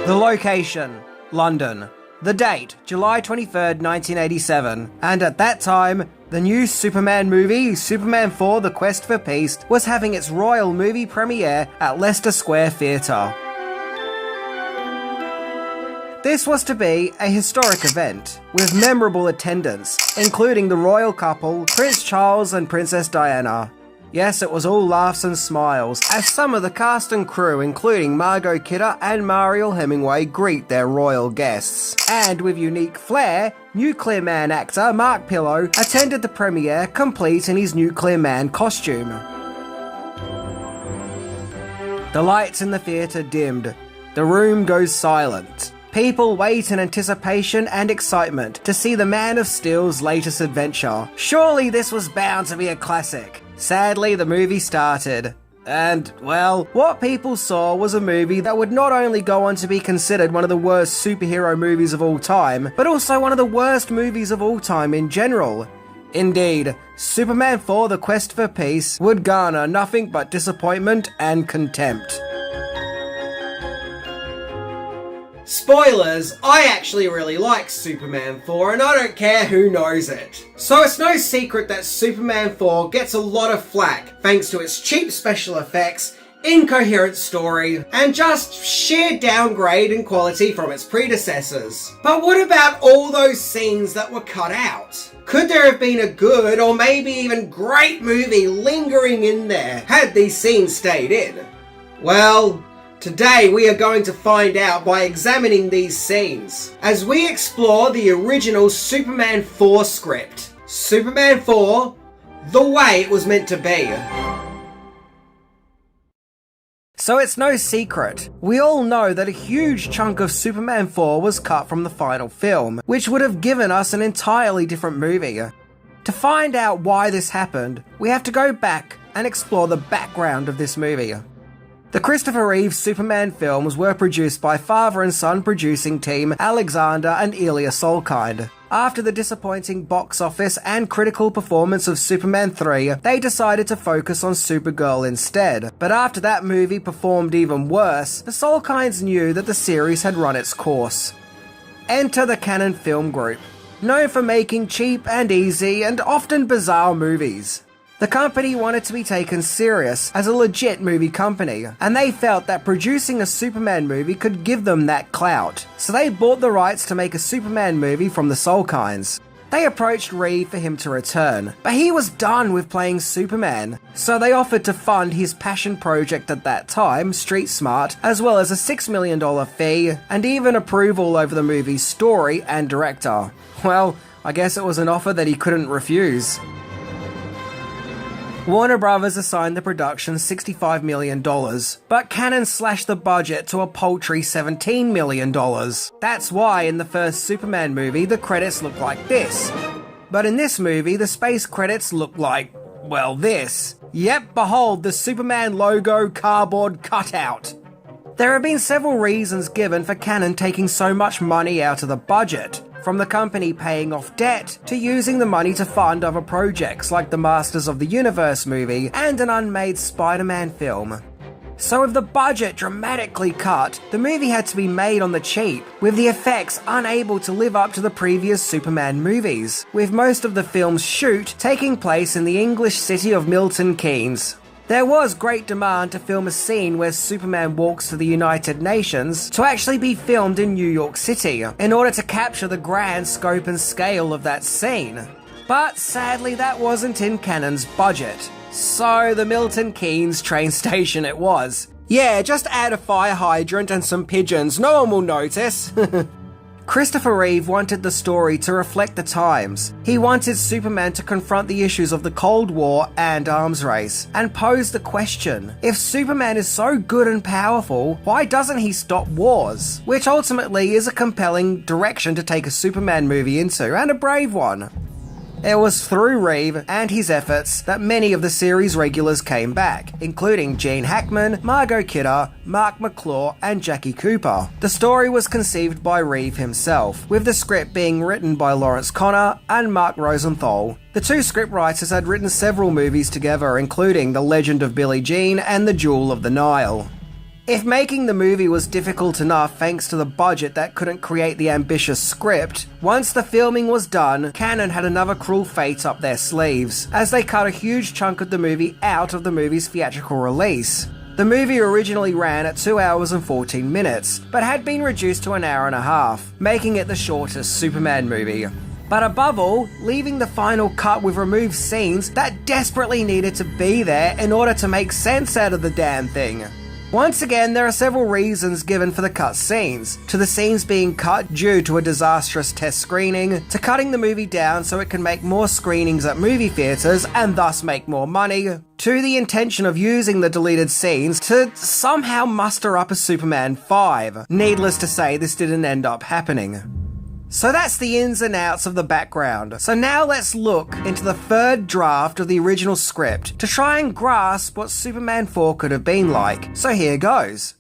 The location, London. The date, July 23rd, 1987. And at that time, the new Superman movie, Superman 4 The Quest for Peace, was having its royal movie premiere at Leicester Square Theatre. This was to be a historic event, with memorable attendance, including the royal couple, Prince Charles and Princess Diana. Yes, it was all laughs and smiles, as some of the cast and crew, including Margot Kidder and Mariel Hemingway, greet their royal guests. And with unique flair, Nuclear Man actor Mark Pillow attended the premiere complete in his Nuclear Man costume. The lights in the theatre dimmed. The room goes silent. People wait in anticipation and excitement to see the Man of Steel's latest adventure. Surely this was bound to be a classic. Sadly, the movie started. And, well, what people saw was a movie that would not only go on to be considered one of the worst superhero movies of all time, but also one of the worst movies of all time in general. Indeed, Superman 4 The Quest for Peace would garner nothing but disappointment and contempt. Spoilers, I actually really like Superman 4 and I don't care who knows it. So it's no secret that Superman 4 gets a lot of flack thanks to its cheap special effects, incoherent story, and just sheer downgrade in quality from its predecessors. But what about all those scenes that were cut out? Could there have been a good or maybe even great movie lingering in there had these scenes stayed in? Well, today we are going to find out by examining these scenes, as we explore the original Superman 4 script. Superman 4, the way it was meant to be. So it's no secret. We all know that a huge chunk of Superman 4 was cut from the final film, which would have given us an entirely different movie. To find out why this happened, we have to go back and explore the background of this movie. The Christopher Reeve Superman films were produced by father and son producing team Alexander and Ilya Solkind. After the disappointing box office and critical performance of Superman 3, they decided to focus on Supergirl instead. But after that movie performed even worse, the Solkinds knew that the series had run its course. Enter the Cannon Film Group, known for making cheap and easy and often bizarre movies. The company wanted to be taken serious as a legit movie company, and they felt that producing a Superman movie could give them that clout, so they bought the rights to make a Superman movie from the Solkinds. They approached Reeve for him to return, but he was done with playing Superman, so they offered to fund his passion project at that time, Street Smart, as well as a $6 million fee, and even approval over the movie's story and director. Well, I guess it was an offer that he couldn't refuse. Warner Brothers assigned the production $65 million, but Cannon slashed the budget to a paltry $17 million. That's why in the first Superman movie the credits look like this. But in this movie the space credits look like, well, this. Yep, behold the Superman logo cardboard cutout. There have been several reasons given for Cannon taking so much money out of the budget. From the company paying off debt, to using the money to fund other projects like the Masters of the Universe movie and an unmade Spider-Man film. So with the budget dramatically cut, the movie had to be made on the cheap, with the effects unable to live up to the previous Superman movies, with most of the film's shoot taking place in the English city of Milton Keynes. There was great demand to film a scene where Superman walks to the United Nations to actually be filmed in New York City, in order to capture the grand scope and scale of that scene. But sadly that wasn't in Cannon's budget. So the Milton Keynes train station it was. Yeah, just add a fire hydrant and some pigeons, no one will notice. Christopher Reeve wanted the story to reflect the times. He wanted Superman to confront the issues of the Cold War and arms race, and pose the question, if Superman is so good and powerful, why doesn't he stop wars? Which ultimately is a compelling direction to take a Superman movie into, and a brave one. It was through Reeve and his efforts that many of the series regulars came back, including Gene Hackman, Margot Kidder, Mark McClure, and Jackie Cooper. The story was conceived by Reeve himself, with the script being written by Lawrence Connor and Mark Rosenthal. The two scriptwriters had written several movies together, including The Legend of Billie Jean and The Jewel of the Nile. If making the movie was difficult enough thanks to the budget that couldn't create the ambitious script, once the filming was done, Cannon had another cruel fate up their sleeves, as they cut a huge chunk of the movie out of the movie's theatrical release. The movie originally ran at 2 hours and 14 minutes, but had been reduced to an hour and a half, making it the shortest Superman movie. But above all, leaving the final cut with removed scenes that desperately needed to be there in order to make sense out of the damn thing. Once again, there are several reasons given for the cut scenes, to the scenes being cut due to a disastrous test screening, to cutting the movie down so it can make more screenings at movie theatres and thus make more money, to the intention of using the deleted scenes to somehow muster up a Superman 5. Needless to say, this didn't end up happening. So that's the ins and outs of the background. So now let's look into the third draft of the original script to try and grasp what Superman 4 could have been like. So here goes.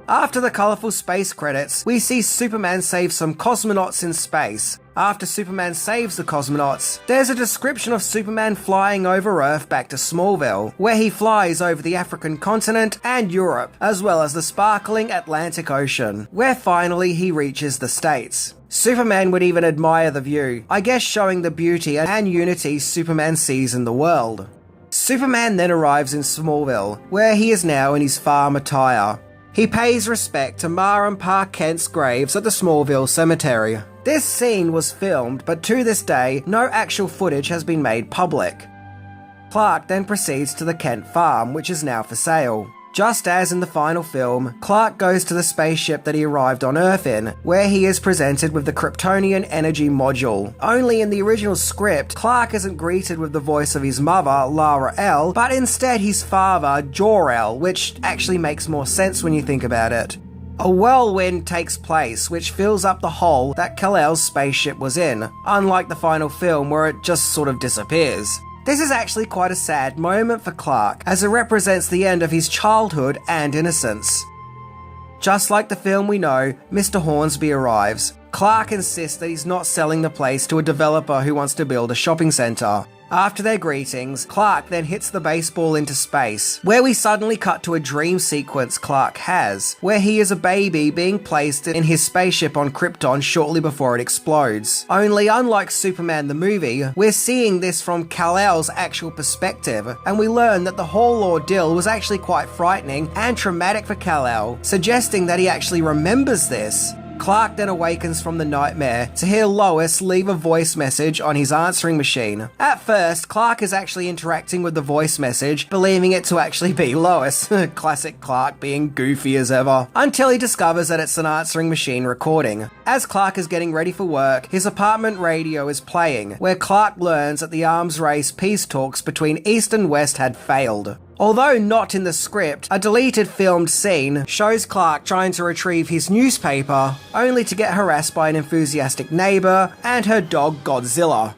After the colourful space credits, we see Superman save some cosmonauts in space. After Superman saves the cosmonauts, there's a description of Superman flying over Earth back to Smallville, where he flies over the African continent and Europe, as well as the sparkling Atlantic Ocean, where finally he reaches the States. Superman would even admire the view, I guess showing the beauty and unity Superman sees in the world. Superman then arrives in Smallville, where he is now in his farm attire. He pays respect to Ma and Pa Kent's graves at the Smallville Cemetery. This scene was filmed, but to this day, no actual footage has been made public. Clark then proceeds to the Kent farm, which is now for sale. Just as in the final film, Clark goes to the spaceship that he arrived on Earth in, where he is presented with the Kryptonian energy module. Only in the original script, Clark isn't greeted with the voice of his mother, Lara-El, but instead his father, Jor-El, which actually makes more sense when you think about it. A whirlwind takes place, which fills up the hole that Kal-El's spaceship was in, unlike the final film where it just sort of disappears. This is actually quite a sad moment for Clark, as it represents the end of his childhood and innocence. Just like the film we know, Mr. Hornsby arrives. Clark insists that he's not selling the place to a developer who wants to build a shopping centre. After their greetings, Clark then hits the baseball into space, where we suddenly cut to a dream sequence Clark has, where he is a baby being placed in his spaceship on Krypton shortly before it explodes. Only unlike Superman the movie, we're seeing this from Kal-El's actual perspective, and we learn that the whole ordeal was actually quite frightening and traumatic for Kal-El, suggesting that he actually remembers this. Clark then awakens from the nightmare to hear Lois leave a voice message on his answering machine. At first, Clark is actually interacting with the voice message, believing it to actually be Lois. Classic Clark being goofy as ever. Until he discovers that it's an answering machine recording. As Clark is getting ready for work, his apartment radio is playing, where Clark learns that the arms race peace talks between East and West had failed. Although not in the script, a deleted filmed scene shows Clark trying to retrieve his newspaper, only to get harassed by an enthusiastic neighbour and her dog Godzilla.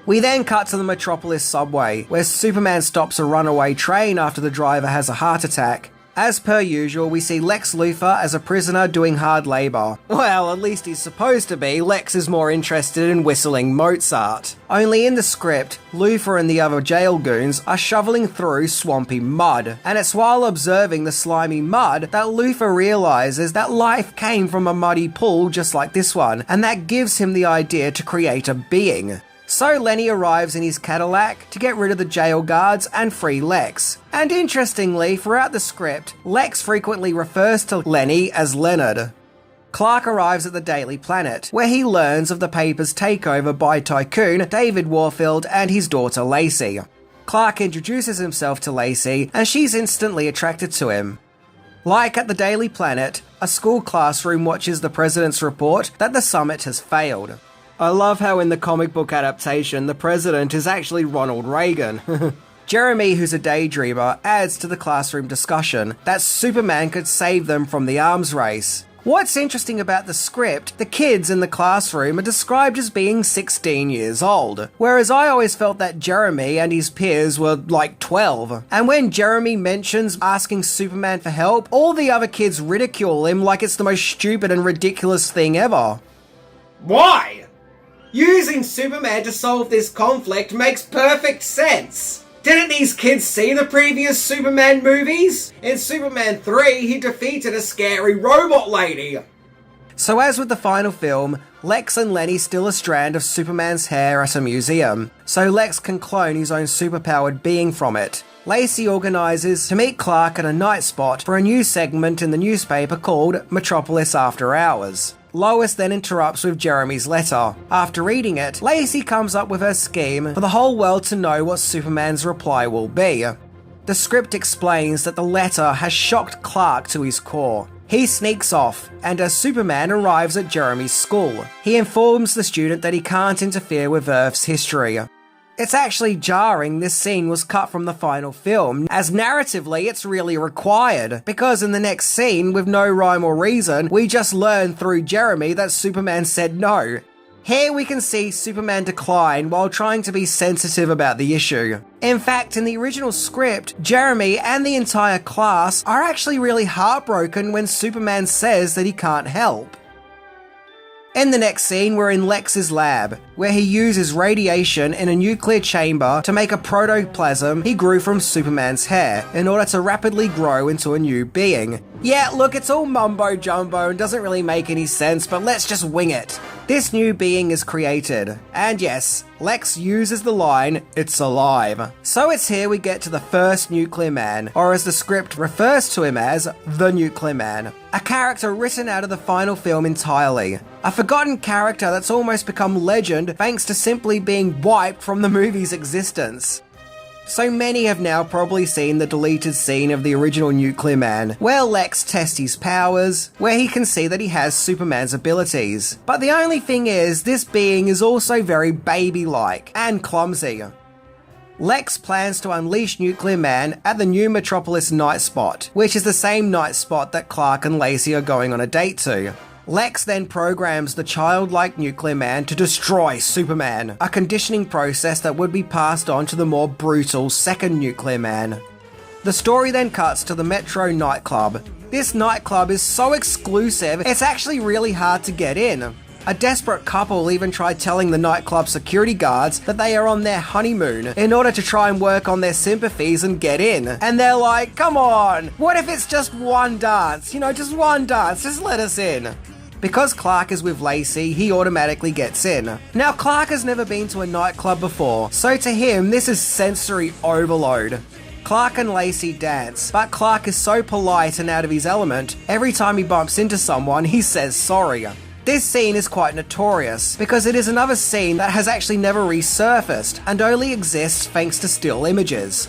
We then cut to the Metropolis subway, where Superman stops a runaway train after the driver has a heart attack. As per usual, we see Lex Luthor as a prisoner doing hard labour. Well, at least he's supposed to be. Lex is more interested in whistling Mozart. Only in the script, Luthor and the other jail goons are shoveling through swampy mud, and it's while observing the slimy mud that Luthor realises that life came from a muddy pool just like this one, and that gives him the idea to create a being. So Lenny arrives in his Cadillac to get rid of the jail guards and free Lex. And interestingly, throughout the script, Lex frequently refers to Lenny as Leonard. Clark arrives at the Daily Planet, where he learns of the paper's takeover by tycoon David Warfield and his daughter Lacey. Clark introduces himself to Lacey, and she's instantly attracted to him. Like at the Daily Planet, a school classroom watches the president's report that the summit has failed. I love how in the comic book adaptation, the president is actually Ronald Reagan. Jeremy, who's a daydreamer, adds to the classroom discussion that Superman could save them from the arms race. What's interesting about the script, the kids in the classroom are described as being 16 years old, whereas I always felt that Jeremy and his peers were like 12. And when Jeremy mentions asking Superman for help, all the other kids ridicule him like it's the most stupid and ridiculous thing ever. Why? Using Superman to solve this conflict makes perfect sense. Didn't these kids see the previous Superman movies? In Superman 3, he defeated a scary robot lady. So as with the final film, Lex and Lenny steal a strand of Superman's hair at a museum, so Lex can clone his own superpowered being from it. Lacey organises to meet Clark at a night spot for a new segment in the newspaper called Metropolis After Hours. Lois then interrupts with Jeremy's letter. After reading it, Lacey comes up with her scheme for the whole world to know what Superman's reply will be. The script explains that the letter has shocked Clark to his core. He sneaks off, and as Superman arrives at Jeremy's school, he informs the student that he can't interfere with Earth's history. It's actually jarring this scene was cut from the final film, as narratively it's really required, because in the next scene, with no rhyme or reason, we just learn through Jeremy that Superman said no. Here we can see Superman decline while trying to be sensitive about the issue. In fact, in the original script, Jeremy and the entire class are actually really heartbroken when Superman says that he can't help. In the next scene, we're in Lex's lab, where he uses radiation in a nuclear chamber to make a protoplasm he grew from Superman's hair, in order to rapidly grow into a new being. Yeah, look, it's all mumbo-jumbo and doesn't really make any sense, but let's just wing it. This new being is created, and yes, Lex uses the line, "It's alive." So it's here we get to the first Nuclear Man, or as the script refers to him as, the Nuclear Man. A character written out of the final film entirely. A forgotten character that's almost become legend thanks to simply being wiped from the movie's existence. So many have now probably seen the deleted scene of the original Nuclear Man, where Lex tests his powers, where he can see that he has Superman's abilities. But the only thing is, this being is also very baby-like and clumsy. Lex plans to unleash Nuclear Man at the new Metropolis night spot, which is the same night spot that Clark and Lacey are going on a date to. Lex then programs the childlike Nuclear Man to destroy Superman, a conditioning process that would be passed on to the more brutal second Nuclear Man. The story then cuts to the Metro nightclub. This nightclub is so exclusive, it's actually really hard to get in. A desperate couple even tried telling the nightclub security guards that they are on their honeymoon in order to try and work on their sympathies and get in. And they're like, come on, what if it's just one dance? Just one dance, just let us in. Because Clark is with Lacey, he automatically gets in. Now, Clark has never been to a nightclub before, so to him, this is sensory overload. Clark and Lacey dance, but Clark is so polite and out of his element, every time he bumps into someone, he says sorry. This scene is quite notorious, because it is another scene that has actually never resurfaced, and only exists thanks to still images.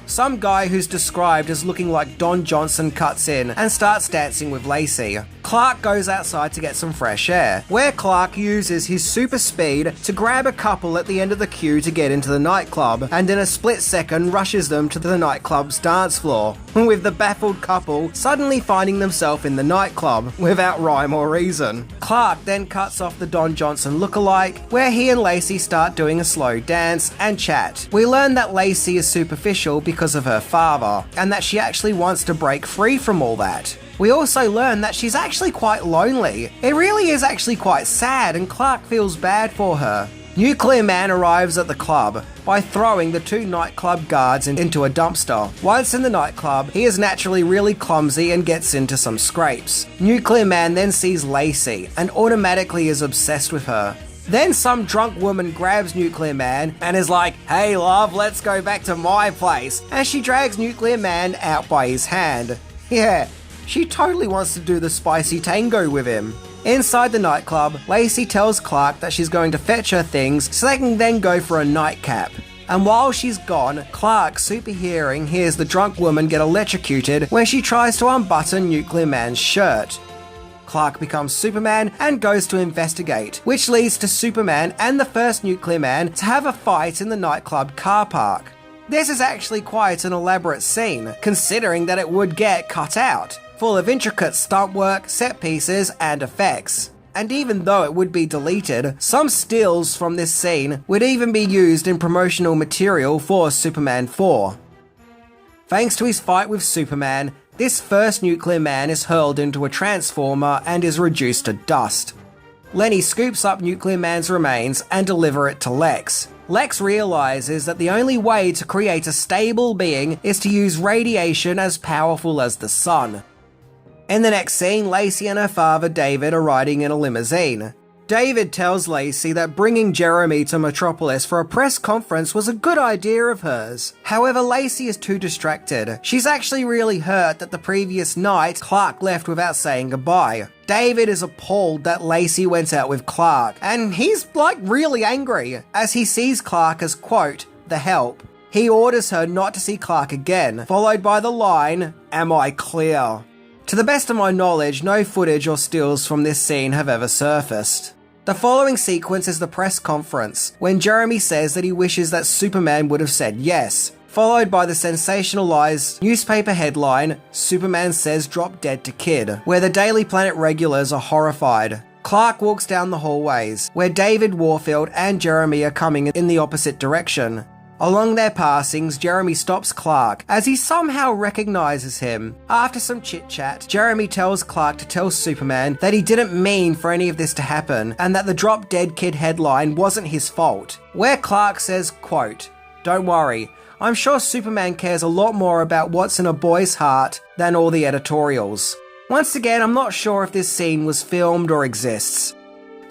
Some guy who's described as looking like Don Johnson cuts in and starts dancing with Lacey. Clark goes outside to get some fresh air, where Clark uses his super speed to grab a couple at the end of the queue to get into the nightclub, and in a split second rushes them to the nightclub's dance floor, with the baffled couple suddenly finding themselves in the nightclub without rhyme or reason. Clark then cuts off the Don Johnson lookalike, where he and Lacey start doing a slow dance and chat. We learn that Lacey is superficial because of her father, and that she actually wants to break free from all that. We also learn that she's actually quite lonely. It really is actually quite sad, and Clark feels bad for her. Nuclear Man arrives at the club by throwing the two nightclub guards into a dumpster. Once in the nightclub, he is naturally really clumsy and gets into some scrapes. Nuclear Man then sees Lacey and automatically is obsessed with her. Then some drunk woman grabs Nuclear Man and is like, "Hey love, let's go back to my place," and she drags Nuclear Man out by his hand. Yeah, she totally wants to do the spicy tango with him. Inside the nightclub, Lacey tells Clark that she's going to fetch her things so they can then go for a nightcap. And while she's gone, Clark, super hearing, hears the drunk woman get electrocuted when she tries to unbutton Nuclear Man's shirt. Clark becomes Superman and goes to investigate, which leads to Superman and the first Nuclear Man to have a fight in the nightclub car park. This is actually quite an elaborate scene, considering that it would get cut out, full of intricate stunt work, set pieces, and effects. And even though it would be deleted, some stills from this scene would even be used in promotional material for Superman 4. Thanks to his fight with Superman, this first Nuclear Man is hurled into a transformer and is reduced to dust. Lenny scoops up Nuclear Man's remains and deliver it to Lex. Lex realizes that the only way to create a stable being is to use radiation as powerful as the sun. In the next scene, Lacey and her father David are riding in a limousine. David tells Lacey that bringing Jeremy to Metropolis for a press conference was a good idea of hers. However, Lacey is too distracted. She's actually really hurt that the previous night, Clark left without saying goodbye. David is appalled that Lacey went out with Clark, and he's really angry, as he sees Clark as, quote, the help. He orders her not to see Clark again, followed by the line, "Am I clear?" To the best of my knowledge, no footage or stills from this scene have ever surfaced. The following sequence is the press conference, when Jeremy says that he wishes that Superman would have said yes, followed by the sensationalized newspaper headline, "Superman says drop dead to kid," where the Daily Planet regulars are horrified. Clark walks down the hallways, where David Warfield and Jeremy are coming in the opposite direction. Along their passings, Jeremy stops Clark, as he somehow recognizes him. After some chit-chat, Jeremy tells Clark to tell Superman that he didn't mean for any of this to happen, and that the Drop Dead Kid headline wasn't his fault. Where Clark says, quote, "Don't worry, I'm sure Superman cares a lot more about what's in a boy's heart than all the editorials." Once again, I'm not sure if this scene was filmed or exists.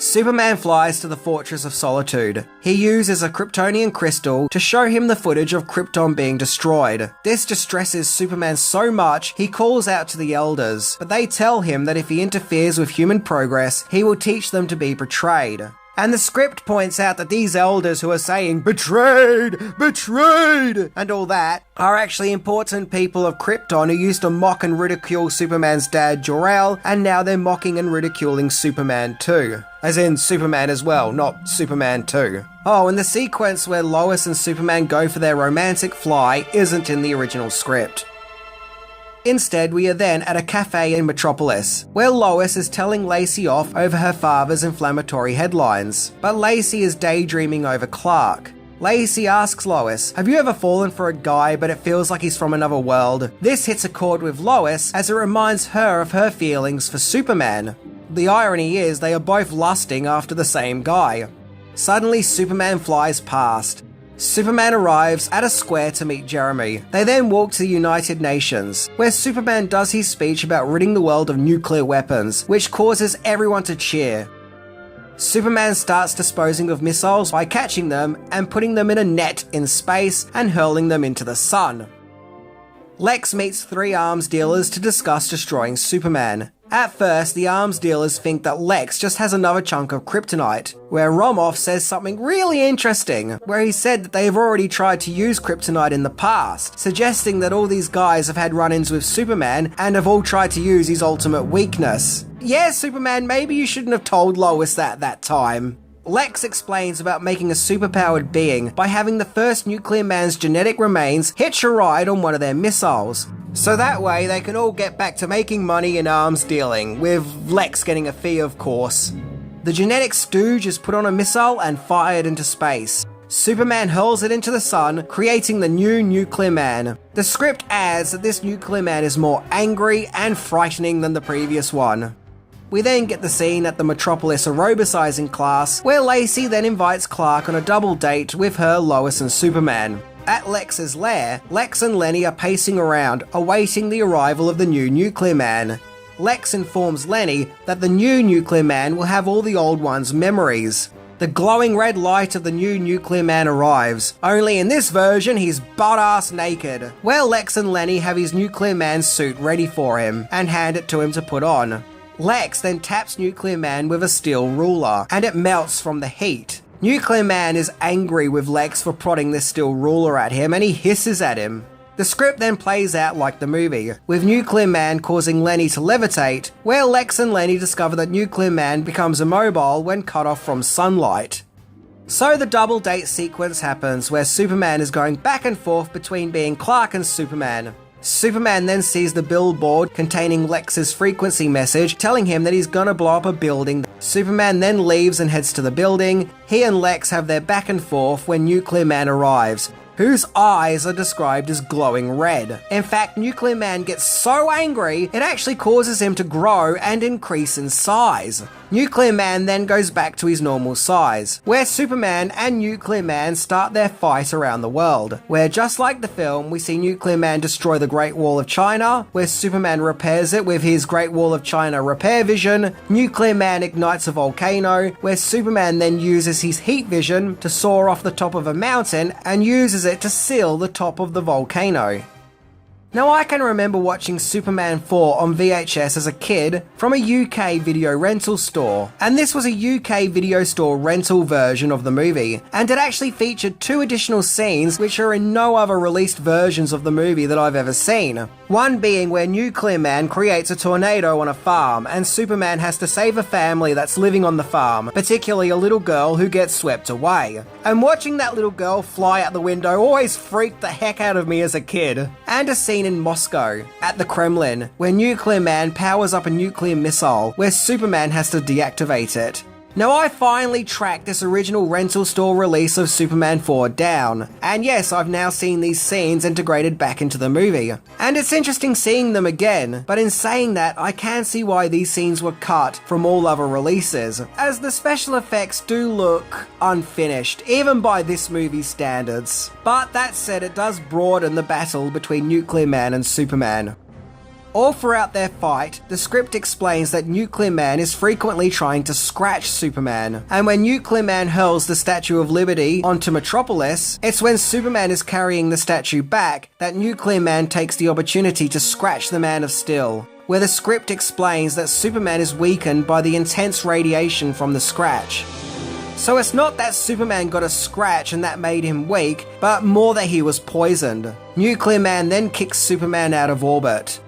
Superman flies to the Fortress of Solitude. He uses a Kryptonian crystal to show him the footage of Krypton being destroyed. This distresses Superman so much, he calls out to the Elders, but they tell him that if he interferes with human progress, he will teach them to be betrayed. And the script points out that these elders who are saying, "Betrayed! Betrayed!" and all that, are actually important people of Krypton who used to mock and ridicule Superman's dad, Jor-El, and now they're mocking and ridiculing Superman too. As in Superman as well, not Superman 2. Oh, and the sequence where Lois and Superman go for their romantic fly isn't in the original script. Instead, we are then at a cafe in Metropolis, where Lois is telling Lacey off over her father's inflammatory headlines. But Lacey is daydreaming over Clark. Lacey asks Lois, "Have you ever fallen for a guy but it feels like he's from another world?" This hits a chord with Lois as it reminds her of her feelings for Superman. The irony is they are both lusting after the same guy. Suddenly, Superman flies past. Superman arrives at a square to meet Jeremy. They then walk to the United Nations, where Superman does his speech about ridding the world of nuclear weapons, which causes everyone to cheer. Superman starts disposing of missiles by catching them and putting them in a net in space and hurling them into the sun. Lex meets 3 arms dealers to discuss destroying Superman. At first, the arms dealers think that Lex just has another chunk of kryptonite, where Romoff says something really interesting, where he said that they have already tried to use kryptonite in the past, suggesting that all these guys have had run-ins with Superman and have all tried to use his ultimate weakness. Yeah, Superman, maybe you shouldn't have told Lois that time. Lex explains about making a superpowered being by having the first Nuclear Man's genetic remains hitch a ride on one of their missiles. So that way they can all get back to making money in arms dealing, with Lex getting a fee of course. The genetic stooge is put on a missile and fired into space. Superman hurls it into the sun, creating the new Nuclear Man. The script adds that this Nuclear Man is more angry and frightening than the previous one. We then get the scene at the Metropolis aerobicizing class, where Lacey then invites Clark on a double date with her, Lois and Superman. At Lex's lair, Lex and Lenny are pacing around, awaiting the arrival of the new Nuclear Man. Lex informs Lenny that the new Nuclear Man will have all the old one's memories. The glowing red light of the new Nuclear Man arrives, only in this version he's butt-ass naked, where Lex and Lenny have his Nuclear Man suit ready for him, and hand it to him to put on. Lex then taps Nuclear Man with a steel ruler, and it melts from the heat. Nuclear Man is angry with Lex for prodding this steel ruler at him, and he hisses at him. The script then plays out like the movie, with Nuclear Man causing Lenny to levitate, where Lex and Lenny discover that Nuclear Man becomes immobile when cut off from sunlight. So the double date sequence happens, where Superman is going back and forth between being Clark and Superman. Superman then sees the billboard containing Lex's frequency message telling him that he's gonna blow up a building. Superman then leaves and heads to the building. He and Lex have their back and forth when Nuclear Man arrives, whose eyes are described as glowing red. In fact, Nuclear Man gets so angry, it actually causes him to grow and increase in size. Nuclear Man then goes back to his normal size, where Superman and Nuclear Man start their fight around the world, where just like the film, we see Nuclear Man destroy the Great Wall of China, where Superman repairs it with his Great Wall of China repair vision. Nuclear Man ignites a volcano, where Superman then uses his heat vision to soar off the top of a mountain and uses it to seal the top of the volcano. Now, I can remember watching Superman 4 on VHS as a kid from a UK video rental store, and this was a UK video store rental version of the movie, and it actually featured 2 additional scenes which are in no other released versions of the movie that I've ever seen. One being where Nuclear Man creates a tornado on a farm, and Superman has to save a family that's living on the farm, particularly a little girl who gets swept away. And watching that little girl fly out the window always freaked the heck out of me as a kid. And a scene in Moscow, at the Kremlin, where Nuclear Man powers up a nuclear missile, where Superman has to deactivate it. Now, I finally tracked this original rental store release of Superman 4 down, and yes, I've now seen these scenes integrated back into the movie. And it's interesting seeing them again, but in saying that, I can see why these scenes were cut from all other releases, as the special effects do look unfinished, even by this movie's standards. But that said, it does broaden the battle between Nuclear Man and Superman. All throughout their fight, the script explains that Nuclear Man is frequently trying to scratch Superman, and when Nuclear Man hurls the Statue of Liberty onto Metropolis, it's when Superman is carrying the statue back that Nuclear Man takes the opportunity to scratch the Man of Steel, where the script explains that Superman is weakened by the intense radiation from the scratch. So it's not that Superman got a scratch and that made him weak, but more that he was poisoned. Nuclear Man then kicks Superman out of orbit.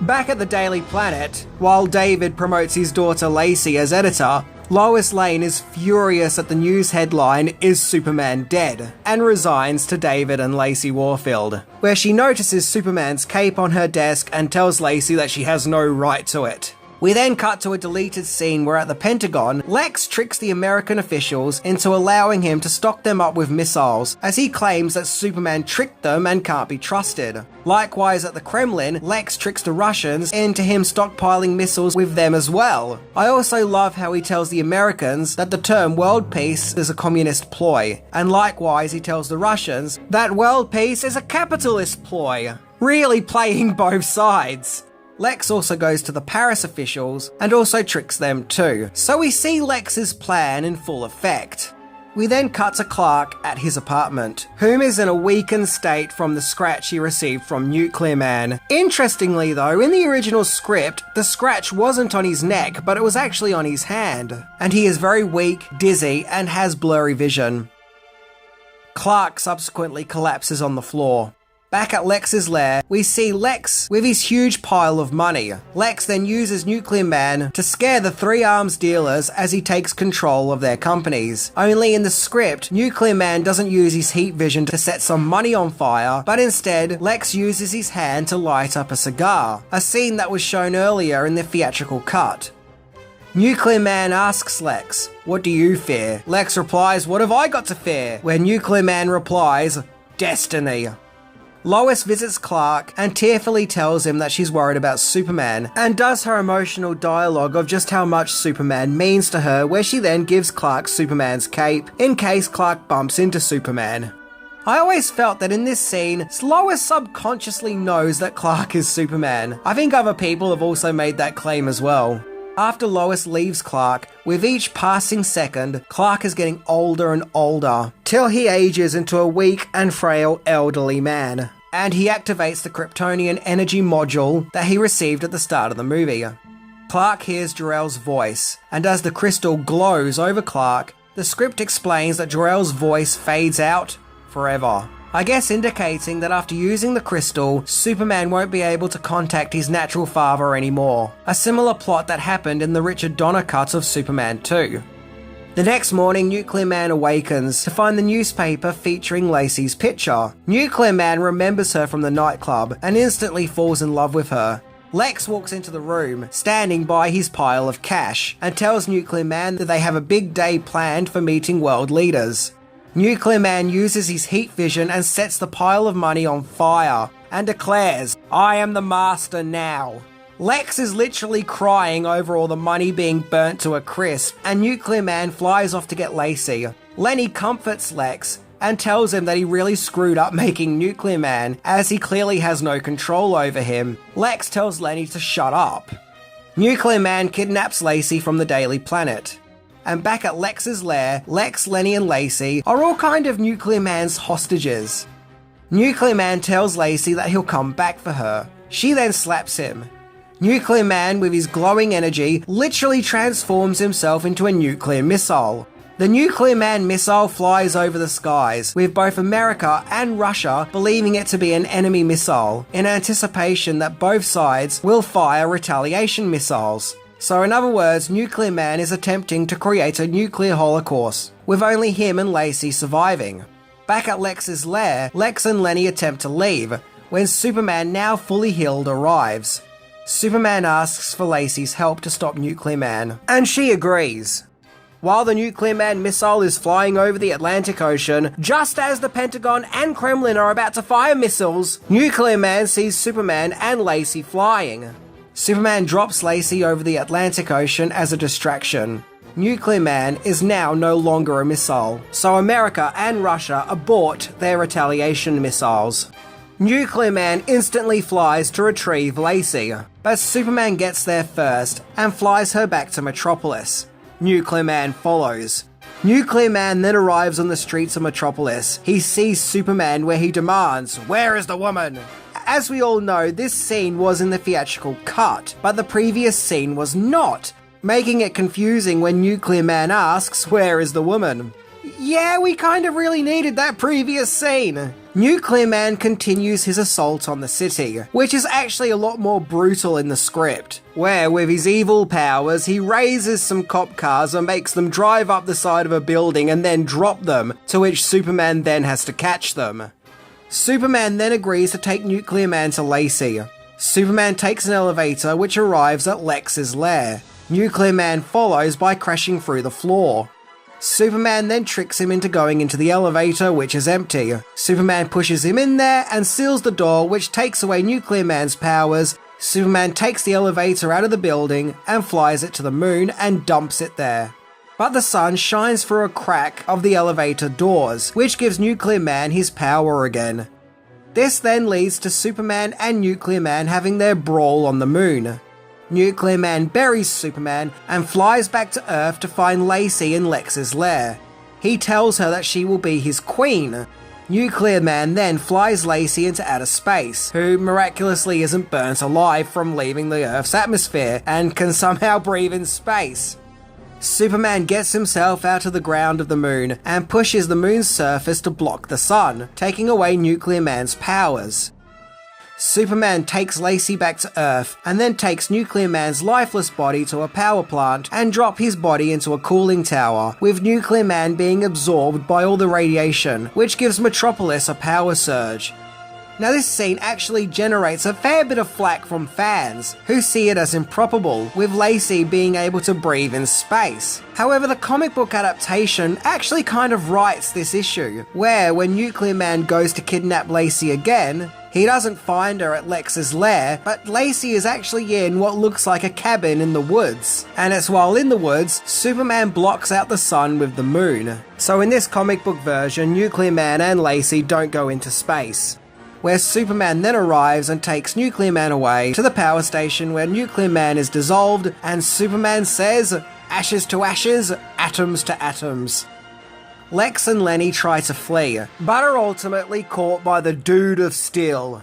Back at the Daily Planet, while David promotes his daughter Lacey as editor, Lois Lane is furious at the news headline, "Is Superman Dead?" and resigns to David and Lacey Warfield, where she notices Superman's cape on her desk and tells Lacey that she has no right to it. We then cut to a deleted scene where at the Pentagon, Lex tricks the American officials into allowing him to stock them up with missiles, as he claims that Superman tricked them and can't be trusted. Likewise at the Kremlin, Lex tricks the Russians into him stockpiling missiles with them as well. I also love how he tells the Americans that the term world peace is a communist ploy, and likewise he tells the Russians that world peace is a capitalist ploy. Really playing both sides. Lex also goes to the Paris officials and also tricks them too, so we see Lex's plan in full effect. We then cut to Clark at his apartment, whom is in a weakened state from the scratch he received from Nuclear Man. Interestingly though, in the original script, the scratch wasn't on his neck, but it was actually on his hand, and he is very weak, dizzy, and has blurry vision. Clark subsequently collapses on the floor. Back at Lex's lair, we see Lex with his huge pile of money. Lex then uses Nuclear Man to scare the Three Arms dealers as he takes control of their companies. Only in the script, Nuclear Man doesn't use his heat vision to set some money on fire, but instead, Lex uses his hand to light up a cigar, a scene that was shown earlier in the theatrical cut. Nuclear Man asks Lex, "What do you fear?" Lex replies, "What have I got to fear?" Where Nuclear Man replies, "Destiny." Lois visits Clark and tearfully tells him that she's worried about Superman, and does her emotional dialogue of just how much Superman means to her, where she then gives Clark Superman's cape in case Clark bumps into Superman. I always felt that in this scene, Lois subconsciously knows that Clark is Superman. I think other people have also made that claim as well. After Lois leaves Clark, with each passing second, Clark is getting older and older, till he ages into a weak and frail elderly man. And he activates the Kryptonian energy module that he received at the start of the movie. Clark hears Jor-El's voice, and as the crystal glows over Clark, the script explains that Jor-El's voice fades out forever. I guess indicating that after using the crystal, Superman won't be able to contact his natural father anymore. A similar plot that happened in the Richard Donner cut of Superman 2. The next morning, Nuclear Man awakens to find the newspaper featuring Lacey's picture. Nuclear Man remembers her from the nightclub and instantly falls in love with her. Lex walks into the room, standing by his pile of cash, and tells Nuclear Man that they have a big day planned for meeting world leaders. Nuclear Man uses his heat vision and sets the pile of money on fire, and declares, "I am the master now." Lex is literally crying over all the money being burnt to a crisp, and Nuclear Man flies off to get Lacey. Lenny comforts Lex and tells him that he really screwed up making Nuclear Man, as he clearly has no control over him. Lex tells Lenny to shut up. Nuclear Man kidnaps Lacey from the Daily Planet. And back at Lex's lair, Lex, Lenny and Lacey are all kind of Nuclear Man's hostages. Nuclear Man tells Lacey that he'll come back for her. She then slaps him. Nuclear Man, with his glowing energy, literally transforms himself into a nuclear missile. The Nuclear Man missile flies over the skies, with both America and Russia believing it to be an enemy missile, in anticipation that both sides will fire retaliation missiles. So in other words, Nuclear Man is attempting to create a nuclear holocaust, with only him and Lacey surviving. Back at Lex's lair, Lex and Lenny attempt to leave, when Superman, now fully healed, arrives. Superman asks for Lacey's help to stop Nuclear Man, and she agrees. While the Nuclear Man missile is flying over the Atlantic Ocean, just as the Pentagon and Kremlin are about to fire missiles, Nuclear Man sees Superman and Lacey flying. Superman drops Lacey over the Atlantic Ocean as a distraction. Nuclear Man is now no longer a missile, so America and Russia abort their retaliation missiles. Nuclear Man instantly flies to retrieve Lacey, but Superman gets there first and flies her back to Metropolis. Nuclear Man follows. Nuclear Man then arrives on the streets of Metropolis. He sees Superman where he demands, "Where is the woman?" As we all know, this scene was in the theatrical cut, but the previous scene was not, making it confusing when Nuclear Man asks, "Where is the woman?" Yeah, we kind of really needed that previous scene. Nuclear Man continues his assault on the city, which is actually a lot more brutal in the script, where with his evil powers he raises some cop cars and makes them drive up the side of a building and then drop them, to which Superman then has to catch them. Superman then agrees to take Nuclear Man to Lacey. Superman takes an elevator which arrives at Lex's lair. Nuclear Man follows by crashing through the floor. Superman then tricks him into going into the elevator, which is empty. Superman pushes him in there and seals the door, which takes away Nuclear Man's powers. Superman takes the elevator out of the building and flies it to the moon and dumps it there. But the sun shines through a crack of the elevator doors, which gives Nuclear Man his power again. This then leads to Superman and Nuclear Man having their brawl on the moon. Nuclear Man buries Superman and flies back to Earth to find Lacey in Lex's lair. He tells her that she will be his queen. Nuclear Man then flies Lacey into outer space, who miraculously isn't burnt alive from leaving the Earth's atmosphere and can somehow breathe in space. Superman gets himself out of the ground of the moon and pushes the moon's surface to block the sun, taking away Nuclear Man's powers. Superman takes Lacey back to Earth and then takes Nuclear Man's lifeless body to a power plant and drop his body into a cooling tower, with Nuclear Man being absorbed by all the radiation, which gives Metropolis a power surge. Now this scene actually generates a fair bit of flack from fans, who see it as improbable, with Lacey being able to breathe in space. However, the comic book adaptation actually kind of rights this issue, where when Nuclear Man goes to kidnap Lacey again, he doesn't find her at Lex's lair, but Lacey is actually in what looks like a cabin in the woods. And it's while in the woods, Superman blocks out the sun with the moon. So in this comic book version, Nuclear Man and Lacey don't go into space. Where Superman then arrives and takes Nuclear Man away to the power station where Nuclear Man is dissolved, and Superman says, "Ashes to ashes, atoms to atoms." Lex and Lenny try to flee, but are ultimately caught by the Dude of Steel.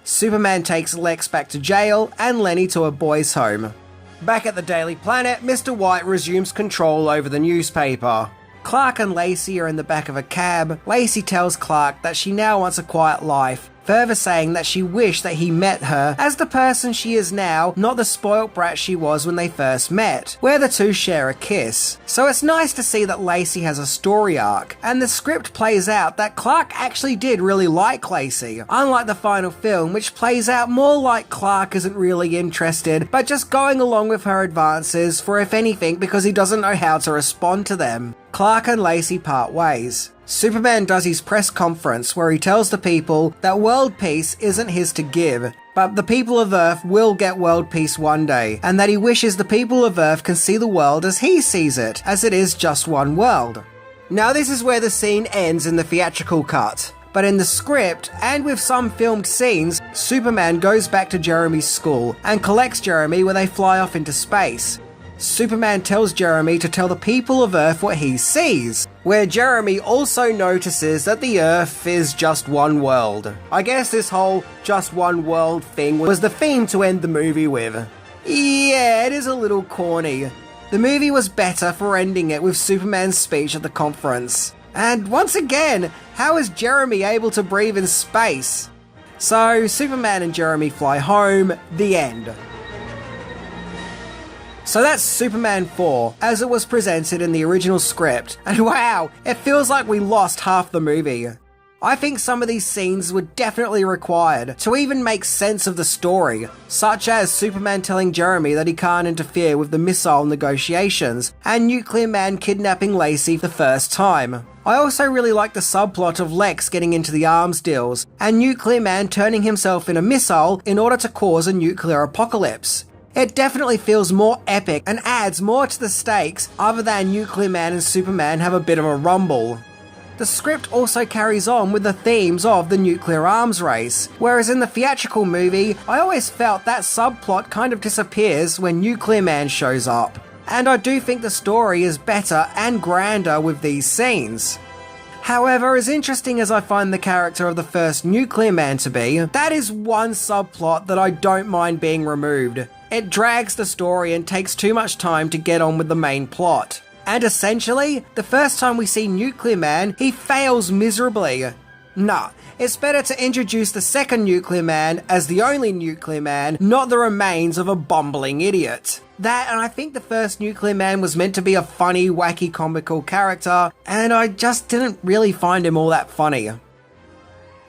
Superman takes Lex back to jail and Lenny to a boys' home. Back at the Daily Planet, Mr. White resumes control over the newspaper. Clark and Lacey are in the back of a cab. Lacey tells Clark that she now wants a quiet life, further saying that she wished that he met her as the person she is now, not the spoilt brat she was when they first met, where the two share a kiss. So it's nice to see that Lacey has a story arc, and the script plays out that Clark actually did really like Lacey, unlike the final film, which plays out more like Clark isn't really interested, but just going along with her advances for if anything because he doesn't know how to respond to them. Clark and Lacey part ways. Superman does his press conference where he tells the people that world peace isn't his to give. but the people of Earth will get world peace one day, and that he wishes the people of Earth can see the world as he sees it, as it is just one world. Now this is where the scene ends in the theatrical cut. But in the script, and with some filmed scenes, Superman goes back to Jeremy's school and collects Jeremy when they fly off into space. Superman tells Jeremy to tell the people of Earth what he sees, where Jeremy also notices that the Earth is just one world. I guess this whole just one world thing was the theme to end the movie with. Yeah, it is a little corny. The movie was better for ending it with Superman's speech at the conference. And once again, how is Jeremy able to breathe in space? So, Superman and Jeremy fly home, the end. So that's Superman 4, as it was presented in the original script, and wow, it feels like we lost half the movie. I think some of these scenes were definitely required to even make sense of the story, such as Superman telling Jeremy that he can't interfere with the missile negotiations, and Nuclear Man kidnapping Lacey the first time. I also really like the subplot of Lex getting into the arms deals, and Nuclear Man turning himself in a missile in order to cause a nuclear apocalypse. It definitely feels more epic and adds more to the stakes other than Nuclear Man and Superman have a bit of a rumble. The script also carries on with the themes of the nuclear arms race, whereas in the theatrical movie, I always felt that subplot kind of disappears when Nuclear Man shows up. And I do think the story is better and grander with these scenes. However, as interesting as I find the character of the first Nuclear Man to be, that is one subplot that I don't mind being removed. It drags the story and takes too much time to get on with the main plot. And essentially, the first time we see Nuclear Man, he fails miserably. Nah, it's better to introduce the second Nuclear Man as the only Nuclear Man, not the remains of a bumbling idiot. That, and I think the first Nuclear Man was meant to be a funny, wacky, comical character, and I just didn't really find him all that funny.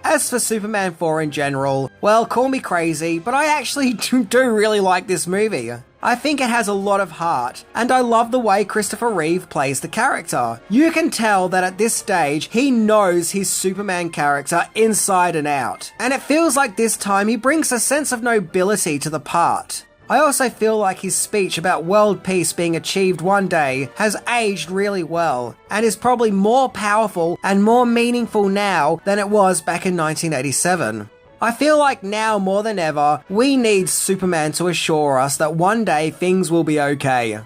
As for Superman 4 in general, well, call me crazy, but I actually do really like this movie. I think it has a lot of heart, and I love the way Christopher Reeve plays the character. You can tell that at this stage, he knows his Superman character inside and out, and it feels like this time he brings a sense of nobility to the part. I also feel like his speech about world peace being achieved one day has aged really well, and is probably more powerful and more meaningful now than it was back in 1987. I feel like now more than ever, we need Superman to assure us that one day things will be okay.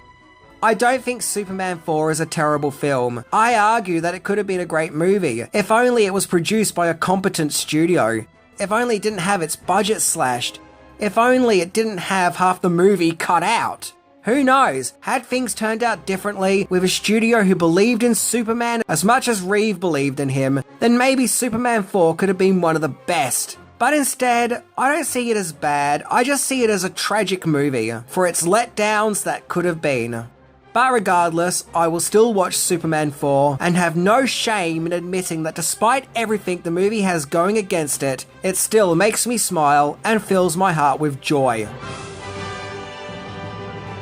I don't think Superman 4 is a terrible film. I argue that it could have been a great movie, if only it was produced by a competent studio. If only it didn't have its budget slashed. If only it didn't have half the movie cut out. Who knows, had things turned out differently with a studio who believed in Superman as much as Reeve believed in him, then maybe Superman 4 could have been one of the best. But instead, I don't see it as bad, I just see it as a tragic movie, for its letdowns that could have been. But regardless, I will still watch Superman 4, and have no shame in admitting that despite everything the movie has going against it, it still makes me smile and fills my heart with joy.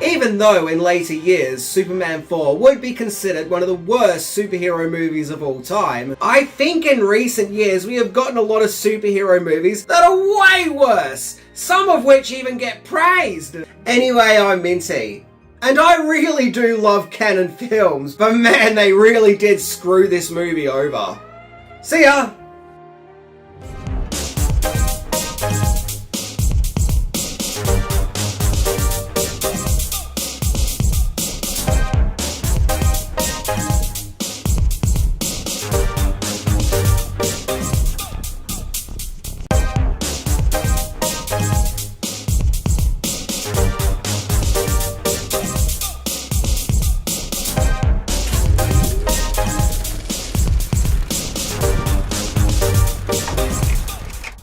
Even though in later years Superman 4 would be considered one of the worst superhero movies of all time, I think in recent years we have gotten a lot of superhero movies that are way worse, some of which even get praised. Anyway, I'm Minty. And I really do love canon films, but man, they really did screw this movie over. See ya!